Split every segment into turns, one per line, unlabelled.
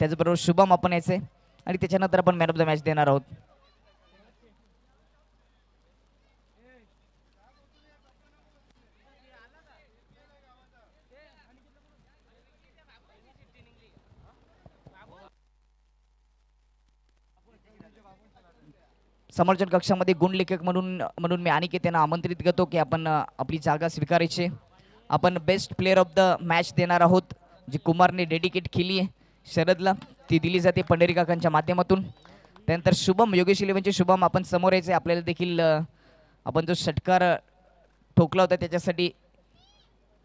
त्याचबरोबर शुभम आपण यायचे आणि त्याच्यानंतर आपण मॅन ऑफ द मॅच देणार आहोत. समोरच्या कक्षामध्ये गुण लेखक म्हणून मी अनिकेत यांना आमंत्रित करतो की आपण आपली जागा स्वीकारायची. आपण best player of the match देणार आहोत, जी कुमारने डेडिकेट केली आहे शरदला, ती दिली जाते पंढरी काकांच्या माध्यमातून. त्यानंतर शुभम, योगेश इलेव्हनचे शुभम आपण समोर यायचे. आपल्याला देखील आपण जो षटकार ठोकला होता त्याच्यासाठी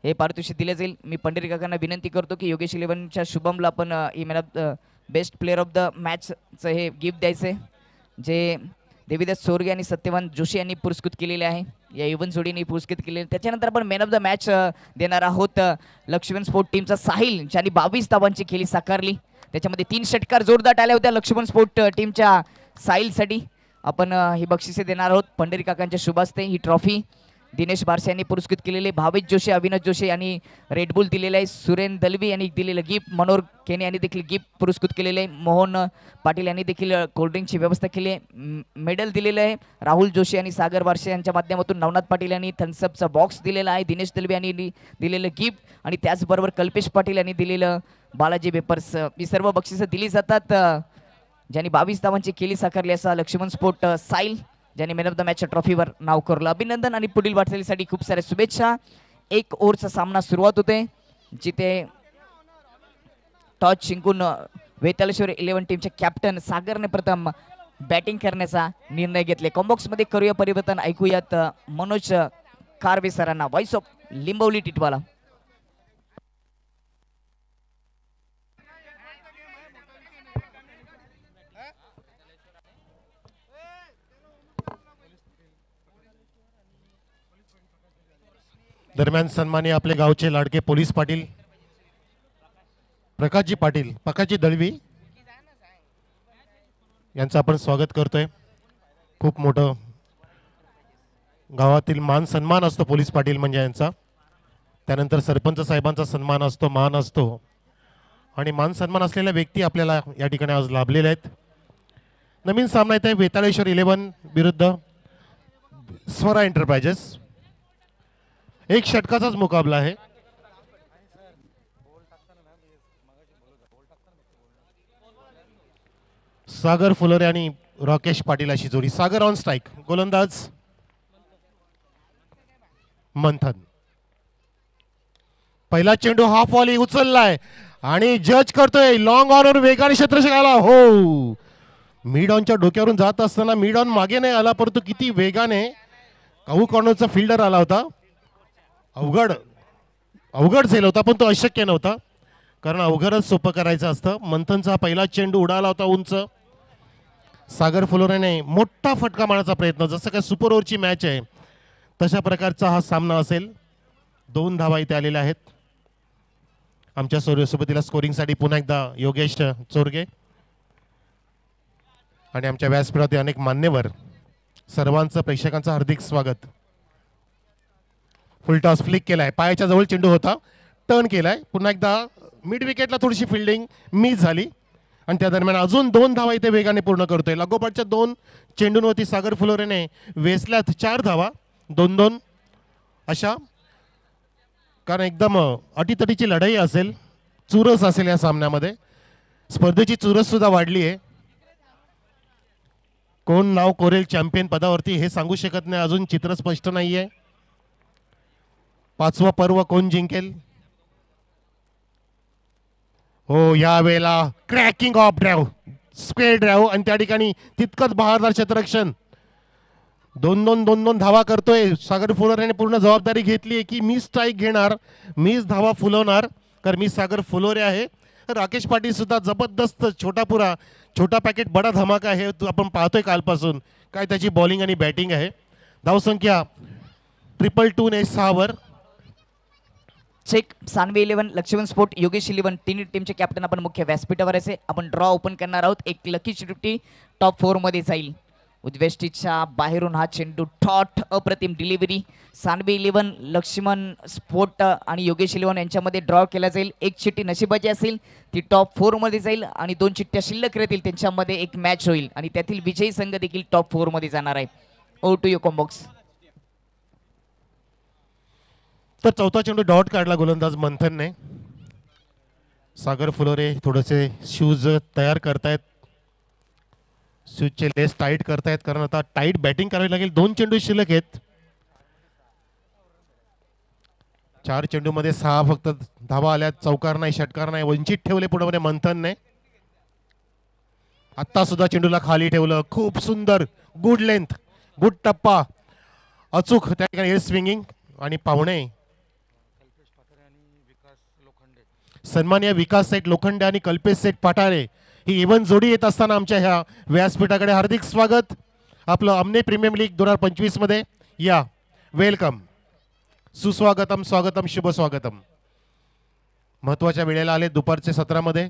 हे पारितोषिक दिले जाईल. मी पंढरी काकांना विनंती करतो की योगेश इलेव्हनच्या शुभमला आपण ही man of the best player of the मॅचचं हे गिफ्ट द्यायचं आहे, जे देवीदास सोरगे आणि सत्यवान जोशी यांनी पुरस्कृत केलेले आहे. या इव्हन जोडीने पुरस्कृत केलेले. त्याच्यानंतर आपण मॅन ऑफ द मॅच देणार आहोत लक्ष्मण स्पोर्ट टीमचा साहिल, ज्यांनी 22 धावांची खेळी साकारली. त्याच्यामध्ये 3 षटकार जोरदार आल्या होत्या लक्ष्मण स्पोर्ट टीमच्या साहिलसाठी. आपण ही बक्षिसे देणार आहोत पंढरी काकांच्या शुभ हस्ते. ही ट्रॉफी दिनेश बारसे यांनी पुरस्कृत केलेले. भावेश जोशी, अविनाश जोशी यांनी रेडबुल दिलेले आहे. सुरेन दलवी यांनी दिलेलं गिफ्ट. मनोहर केने यांनी देखील गिफ्ट पुरस्कृत केलेले आहे. मोहन पाटील यांनी देखील कोल्ड्रिंकची व्यवस्था केली आहे. मेडल दिलेलं आहे राहुल जोशी आणि सागर बारसे यांच्या माध्यमातून. नवनाथ पाटील यांनी थम्सअपचा बॉक्स दिलेला आहे. दिनेश दलवी यांनी दिलेलं गिफ्ट आणि त्याचबरोबर कल्पेश पाटील यांनी दिलेलं बालाजी पेपर्स. ही सर्व बक्षिसं दिली जातात ज्यांनी 22 धावांची खेळी साकारली असा लक्ष्मण स्पोर्ट साहिल, ज्यांनी मॅन ऑफ द मॅचच्या ट्रॉफीवर नाव कोरलं. अभिनंदन आणि पुढील वाटचालीसाठी खूप साऱ्या शुभेच्छा. 1 ओव्हरचा सामना सुरुवात होते, जिथे टॉस जिंकून वेताळेश्वर 11 टीमचे कॅप्टन सागरने प्रथम बॅटिंग करण्याचा निर्णय घेतले. कॉम्बॉक्समध्ये करूया परिवर्तन. ऐकूयात मनोज कारवे सरांना, व्हॉइस ऑफ लिंबवली टिटवाला.
दरम्यान सन्माननीय आपले गावचे लाडके पोलीस पाटील प्रकाशजी दळवी यांचं आपण स्वागत करतोय. खूप मोठं गावातील मान सन्मान असतो पोलीस पाटील म्हणजे यांचा. त्यानंतर सरपंच साहेबांचा सन्मान असतो, मान असतो आणि मान सन्मान असलेल्या व्यक्ती आपल्याला या ठिकाणी आज लाभलेल्या आहेत. नवीन सामना येत आहे वेताळेश्वर 11 विरुद्ध स्वरा एंटरप्राइजेस. 1 षटकाचाच मुकाबला आहे. सागर फुलोरे आणि राकेश पाटील अशी जोडी. सागर ऑन स्ट्राइक, गोलंदाज मंथन. पहिला चेंडू हाफ व्हॉली उचललाय आणि जज करतोय लॉंग ऑन वेगाने क्षेत्ररक्षकाला. हो, मिड ऑनच्या डोक्यावरून जात असताना मिड ऑन मागे नाही आला, परंतु किती वेगाने काहू कॉर्नरचा फिल्डर आला होता. अवघड झाला होता, पण तो अशक्य नव्हता, कारण अवघडच सोपं करायचं असतं. मंथनचा पहिला चेंडू उडाला होता उंच. सागर फुलोरेने मोठा फटका मारण्याचा प्रयत्न, जसं काय सुपर ओव्हरची मॅच आहे तशा प्रकारचा हा सामना असेल. 2 धावा इथे आलेल्या आहेत. आमच्या सोबतीला स्कोरिंगसाठी पुन्हा एकदा योगेश चोरगे आणि आमच्या व्यासपीठातील अनेक मान्यवर सर्वांचं प्रेक्षकांचं हार्दिक स्वागत. फुल टॉस फ्लिक केलाय, पायाच्या जवळ चेंडू होता, टर्न केलाय. पुन्हा एकदा मिड विकेटला थोडीशी फिल्डिंग मिस झाली आणि त्या दरम्यान अजून 2 धावा इथे वेगाने पूर्ण करतोय. लागोपाठच्या 2 चेंडूंवरती सागर फुलोरेने वेसल्यात 4 धावा, 2-2 अशा. कारण एकदम अटीतटीची लढाई असेल, चुरस असेल या सामन्यामध्ये. स्पर्धेची चुरस सुद्धा वाढली आहे. कोण नाव कोरेल चॅम्पियन पदावरती हे सांगू शकत नाही, अजून चित्र स्पष्ट नाहीये. 5वं पर्व कोण जिंकेल. हो, या वेळेला cracking of drive, square drive आणि त्या ठिकाणी तितकंच बहारदार क्षेत्ररक्षण. 2-2 धावा करतोय सागर फुलोरेने. पूर्ण जबाबदारी घेतली आहे की मी स्ट्राईक घेणार, मीच धावा फुलवणार, कारण मी सागर फुलोरे आहे. राकेश पाटील सुद्धा जबरदस्त छोटा पॅकेट बडा धमाका आहे. आपण पाहतोय कालपासून काय त्याची बॉलिंग आणि बॅटिंग आहे. धावसंख्या 222 ने 6 वर.
चेक सानवी 11 लक्ष्मण स्पोर्ट योगेश 11 तिन्ही टीमचे कॅप्टन आपण मुख्य व्यासपीठावर असे. आपण ड्रॉ ओपन करणार आहोत. एक लकी चिठ्ठी टॉप 4 मध्ये जाईल. उजव्या स्टिचच्या बाहेरून हा चेंडू ठॉट अप्रतिम डिलिव्हरी. सानवी 11 लक्ष्मण स्पोर्ट आणि योगेश 11 यांच्यामध्ये ड्रॉ केला जाईल. एक चिठ्ठी नशिबाची असेल ती टॉप 4 मध्ये जाईल आणि 2 चिठ्ठ्या शिल्लक राहतील त्यांच्यामध्ये एक मॅच होईल आणि त्यातील विजयी संघ देखील टॉप 4 मध्ये जाणार आहे. Over to you comm box.
तर चौथा चेंडू डॉट काढला गोलंदाज मंथनने. सागर फुलोरे थोडेसे शूज तयार करतायत, शूजचे लेस टाईट करतायत कारण आता टाईट बॅटिंग करावी लागेल. 2 चेंडू शिल्लक आहेत. 4 चेंडूमध्ये 6 फक्त धावा आल्यात. चौकार नाही, षटकार नाही, वंचित ठेवले पुढे मंथनने. आत्ता सुद्धा चेंडूला खाली ठेवलं. खूप सुंदर, गुड लेंथ, गुड टप्पा, अचूक त्या ठिकाणी एअर स्विंगिंग. आणि पाहुणे सन्माननीय विकास सेठ लोखंडे आणि कल्पेश सेठ पाटाळे ही इव्हन जोडी येत असताना आमच्या ह्या व्यासपीठाकडे हार्दिक स्वागत. आपलं अमने प्रीमियम लीग 2025 मध्ये या. वेलकम, सुस्वागतम, स्वागतम, शुभ स्वागतम. महत्वाच्या वेळेला आले दुपारचे सत्रामध्ये.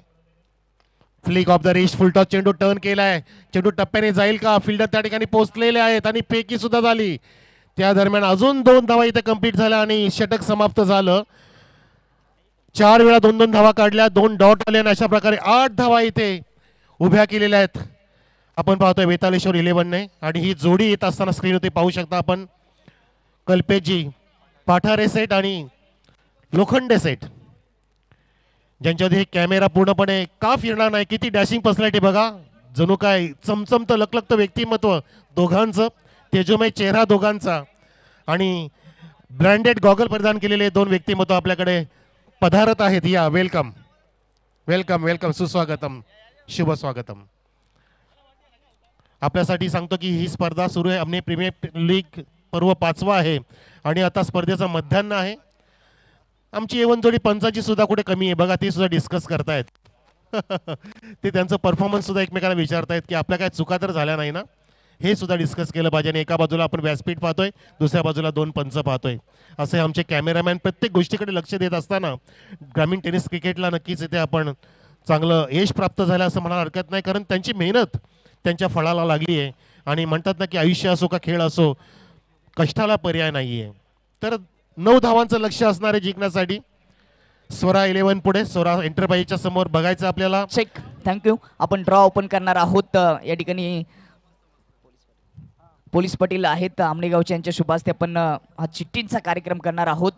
Flick of the wrist, full toss चेंडू टर्न केलाय. चेंडू टप्प्याने जाईल का? फिल्डर त्या ठिकाणी पोहोचलेले आहेत आणि फेकी सुद्धा झाली. त्या दरम्यान अजून 2 धावा इथे कंप्लीट झाल्या आणि षटक समाप्त झालं. 4 वेळा 2-2 धावा काढल्या, 2 डॉट आले आणि अशा प्रकारे 8 धावा इथे उभ्या केलेल्या आहेत. आपण पाहतोय वेतालेश्वर 11 ने. आणि ही जोडी येत असताना स्क्रीनवरती पाहू शकता आपण. कल्पेशजी, पाठारे सेट आणि लोखंडे सेट ज्यांच्यामध्ये हे कॅमेरा पूर्णपणे का फिरणार नाही. किती डॅशिंग पर्सनॅलिटी बघा. जणू काय चमचमतं लखलखतं व्यक्तिमत्व दोघांचं, तेजोमय चेहरा दोघांचा आणि ब्रँडेड गॉगल परिधान केलेले 2 व्यक्तिमत्व आपल्याकडे पधारत आहेत. या, वेलकम, वेलकम, वेलकम, सुस्वागतम, शुभ स्वागतम. आपल्यासाठी सांगतो की ही स्पर्धा सुरू आहे. आमने प्रीमियर लीग पर्व 5वा आहे आणि आता स्पर्धेचं मध्यान्ह आहे. आमची एवन जोडी पंचाची सुद्धा कुठे कमी आहे बघा, ते सुद्धा डिस्कस करतायत. ते त्यांचं परफॉर्मन्स सुद्धा एकमेकांना विचारतायत की आपल्या काय चुका तर झाल्या नाही ना, हे सुद्धा डिस्कस केलं पाहिजे. आणि एका बाजूला आपण व्यासपीठ पाहतोय, दुसऱ्या बाजूला 2 पंच पाहतोय. असे आमचे कॅमेरामॅन प्रत्येक गोष्टीकडे लक्ष देत असताना ग्रामीण टेनिस क्रिकेटला नक्कीच इथे आपण चांगलं यश प्राप्त झालं असं म्हणायला हरकत नाही. कारण त्यांची मेहनत त्यांच्या फळाला लागली आहे आणि म्हणतात ना की आयुष्य असो का खेळ असो, कष्टाला पर्याय नाही आहे. तर 9 धावांचं लक्ष असणारे जिंकण्यासाठी. स्वरा 11 पुढे, स्वरा एंटरप्राइजच्या समोर बघायचं आपल्याला.
Check, thank you. आपण ड्रॉ ओपन करणार आहोत. या ठिकाणी पोलीस पाटील आहेत आमनेगावचे, यांच्या शुभ हस्ते आपण हा चिठ्ठींचा कार्यक्रम करणार आहोत.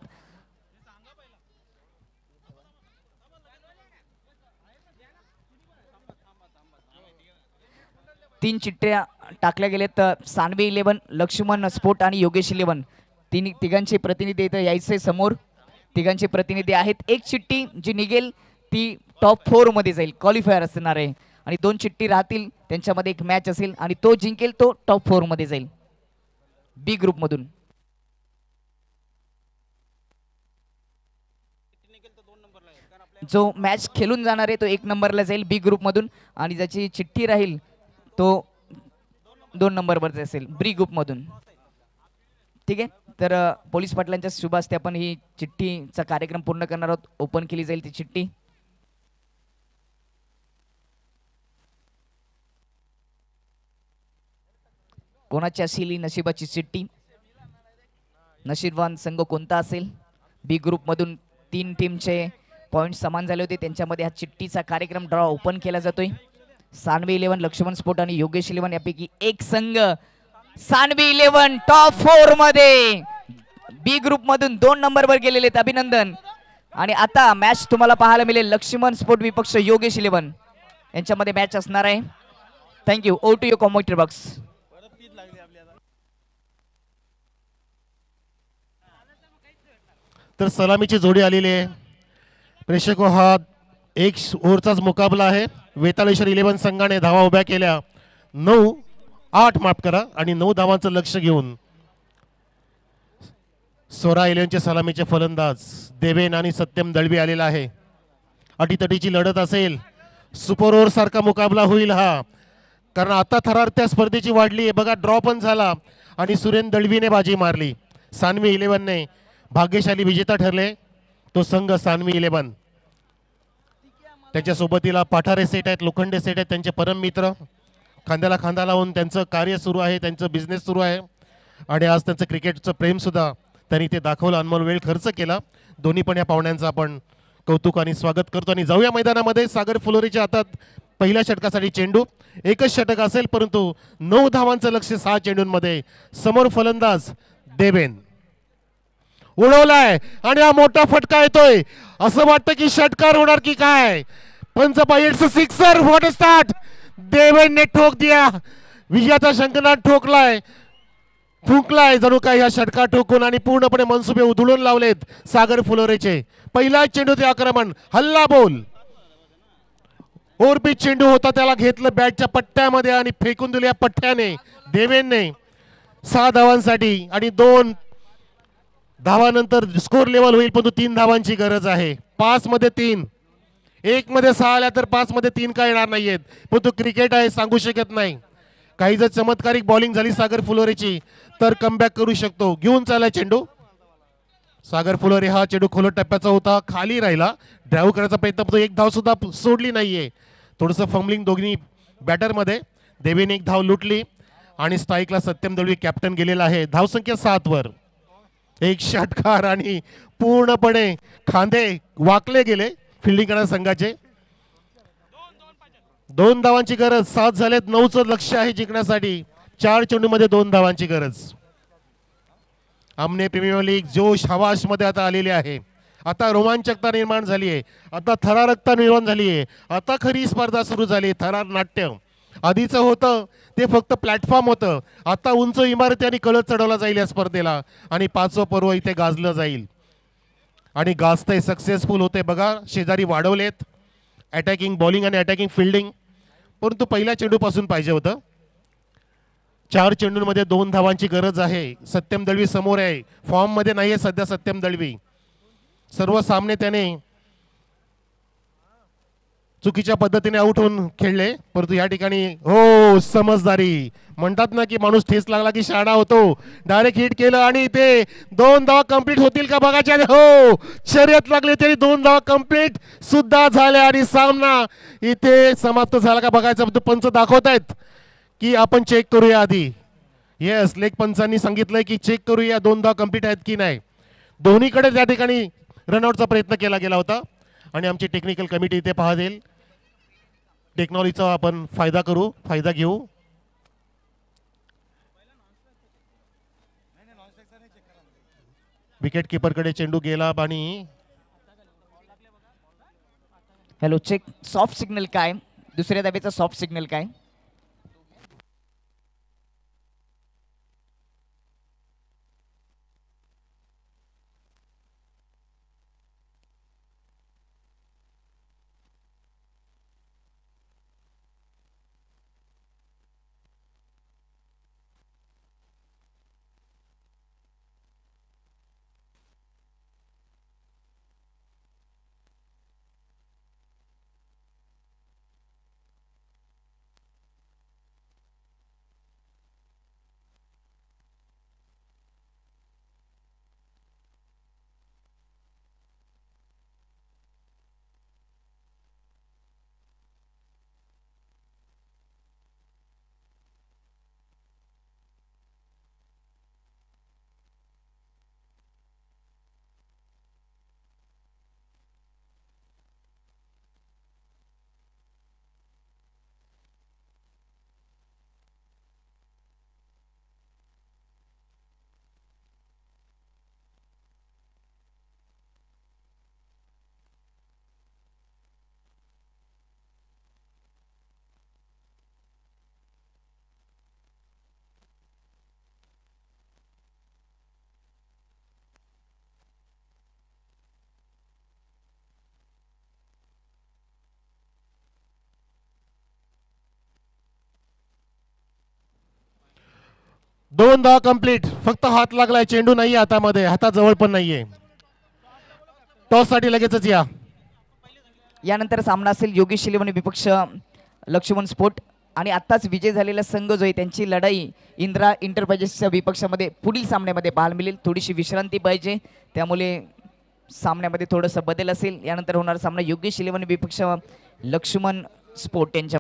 तीन चिठ्ठ्या टाकल्या गेलेत. सानवी 11, लक्ष्मण स्पोर्ट आणि योगेश 11 तिघांचे प्रतिनिधी इथं यायचे समोर. तिघांचे प्रतिनिधी आहेत. एक चिठ्ठी जी निघेल ती टॉप 4 मध्ये जाईल, क्वालिफायर असणार आहे. आणि 2 चिठ्ठी राहतील, त्यांच्यामध्ये एक मॅच असेल आणि तो जिंकेल तो टॉप 4 मध्ये जाईल बी ग्रुप मधून. जो मॅच खेळून जाणार आहे तो 1 नंबरला जाईल बी ग्रुप मधून आणि ज्याची चिठ्ठी राहील तो 2 नंबरवर असेल बी ग्रुप मधून. ठीक आहे. तर पोलीस पाटलांच्या शुभ हस्ते आपण ही चिठ्ठीचा कार्यक्रम पूर्ण करणार आहोत. ओपन केली जाईल ती चिठ्ठी. कोणाची असेल ही नशिबाची चिठ्ठी, नशीबवान संघ कोणता असेल. बी ग्रुप मधून 3 टीमचे पॉइंट समान झाले होते, त्यांच्यामध्ये हा चिठ्ठीचा कार्यक्रम ड्रॉ ओपन केला जातोय. सानवी 11, लक्ष्मण स्पोर्ट आणि योगेश 11 यापैकी एक संघ सानवी 11 टॉप 4 मध्ये बी ग्रुप मधून 2 नंबरवर गेलेले आहेत. अभिनंदन. आणि आता मॅच तुम्हाला पाहायला मिळेल लक्ष्मण स्पोर्ट विपक्ष योगेश 11 यांच्यामध्ये मॅच असणार आहे. Thank you. Over to you commentary box.
तर सलामीची जोडी आलेली आहे. प्रेक्षको, हा 1 ओव्हरचाच मुकाबला आहे. वेतालेश्वर 11 संघाने धावा उभ्या केल्या 8 माफ करा आणि 9 धावांचं लक्ष घेऊन स्वरा 11चे सलामीचे फलंदाज देवेन आणि सत्यम दळवी आलेला आहे. अटीतटीची लढत असेल, सुपर ओव्हर सारखा मुकाबला होईल हा, कारण आता थरार त्या स्पर्धेची वाढली आहे बघा. ड्रॉ पण झाला आणि सुरेंद्र दळवीने बाजी मारली. सानवी 11 ने भाग्यशाली विजेता ठरले तो संघ सानवी 11. त्याच्या सोबतीला पाठारे सेट आहेत, लोखंडे सेट आहेत, त्यांचे परम मित्र खांद्याला खांदा लावून त्यांचं कार्य सुरू आहे, त्यांचं बिझनेस सुरू आहे आणि आज त्यांचं क्रिकेटचं प्रेमसुद्धा त्यांनी ते दाखवलं, अनमोल वेळ खर्च केला. दोन्ही पण या पाहुण्यांचं आपण कौतुक आणि स्वागत करतो. आणि जाऊया मैदानामध्ये. सागर फुलोरीच्या हातात पहिल्या षटकासाठी चेंडू. एकच षटक असेल परंतु 9 धावांचं लक्ष 6 चेंडूंमध्ये. समोर फलंदाज देवेन उडवलाय आणि हा मोठा फटका येतोय. असं वाटतं की षटकार होणार की काय. पंच इट्स सिक्सर. What start. देवेनने ठोक दिया. विजयाचा शंखनाद ठोकलाय, फुंकलाय जणू काय या षटका ठोकून आणि पूर्णपणे मनसुबे उधळून लावलेत सागर फुलोरेचे. पहिला चेंडू ते आक्रमण. हल्ला बोल. ओरपी चेंडू होता, त्याला घेतलं बॅटच्या पट्ट्यामध्ये आणि फेकून दिल्या पट्ट्याने देवेनने. 6 धावांसाठी आणि 2 धावानंतर स्कोर लेवल होईल, परंतु 3 धावांची गरज आहे. 5 मध्ये 3, 1 मध्ये 6 आल्या तर 5 मध्ये 3 काय येणार नाहीयेत. परंतु क्रिकेट आहे, सांगू शकत नाही. काही जर चमत्कारिक बॉलिंग झाली सागर फुलोरेची तर कमबॅक करू शकतो. घेऊन चालला चेंडू. सागर फुलोरे हा चेंडू खोलट टप्प्याचा होता, खाली राहिला. ड्राईव्ह करायचा प्रयत्न, पण 1 धाव सुद्धा सोडली नाहीये. थोडंसं फंबलिंग दोन्ही बॅटरमध्ये. देवेने 1 धाव लुटली आणि स्ट्राईकला सत्यम दळवी कॅप्टन गेलेला आहे. धावसंख्या 7 वर. एक षटकार आणि पूर्णपणे खांदे वाकले गेले फिल्डिंग करणाऱ्या संघाचे. 2 धावांची गरज. 7 झालेत. 9चं लक्ष आहे जिंकण्यासाठी. 4 चेंडूमध्ये 2 धावांची गरज. आमने प्रीमियर लीग जोश हवाश मध्ये आता आलेली आहे. आता रोमांचकता निर्माण झाली आहे. आता थरारकता निर्माण झाली आहे. आता खरी स्पर्धा सुरू झाली. थरार नाट्य आधीचं होतं ते फक्त प्लॅटफॉर्म होतं. आता उंच इमारती आणि कळस चढवला जाईल या स्पर्धेला आणि 5वं पर्व इथे गाजलं जाईल आणि गाजतंय. सक्सेसफुल होते बघा. शेजारी वाढवलेत अटॅकिंग बॉलिंग आणि अटॅकिंग फिल्डिंग, परंतु पहिल्या चेंडूपासून पाहिजे होतं. 4 चेंडूंमध्ये 2 धावांची गरज आहे. सत्यम दळवी समोर आहे. फॉर्म मध्ये नाहीये सध्या सत्यम दळवी. सर्व सामने त्याने चुकीच्या पद्धतीने आउट होऊन खेळले, परंतु या ठिकाणी हो समजदारी म्हणतात ना की माणूस ठेस लागला की शहाणा होतो. डायरेक्ट हिट केलं आणि ते 2 धावा कंप्लीट होतील का बघायचे. हो शर्यत लागली तरी 2 धावा कंप्लीट सुद्धा झाल्या आणि सामना इथे समाप्त झाला का बघायचं. पंच दाखवतायत की आपण चेक करूया आधी. येस, लेग पंचांनी सांगितलंय की चेक करूया 2 धावा कंप्लीट आहेत की नाही. दोन्हीकडे त्या ठिकाणी रनआउटचा प्रयत्न केला गेला होता आणि आमची टेक्निकल कमिटी इथे पाहतील. टेक्नॉलॉजीचा आपण फायदा घेऊ. विकेट कीपरकडे चेंडू गेला आणि
हॅलो चेक. सॉफ्ट सिग्नल काय. दुसऱ्या धावेचा सॉफ्ट सिग्नल काय.
दोन धावा कंप्लीट. फक्त हात लागलाय, चेंडू नाहीये हातामध्ये, हाताजवळ पण नाहीये. टॉस साठी लगेचच या.
यानंतर सामना असेल योगेश इलेव्हन विपक्ष लक्ष्मण स्पोर्ट आणि आत्ताच विजय झालेला संघ जो आहे त्यांची लढाई इंद्रा इंटरप्राइजेसच्या विपक्षामध्ये पुढील सामन्यामध्ये पाहायला मिळेल. थोडीशी विश्रांती पाहिजे, त्यामुळे सामन्यामध्ये थोडंसं बदल असेल. यानंतर होणारा सामना योगेश इलेव्हन विपक्ष लक्ष्मण स्पोर्ट यांच्या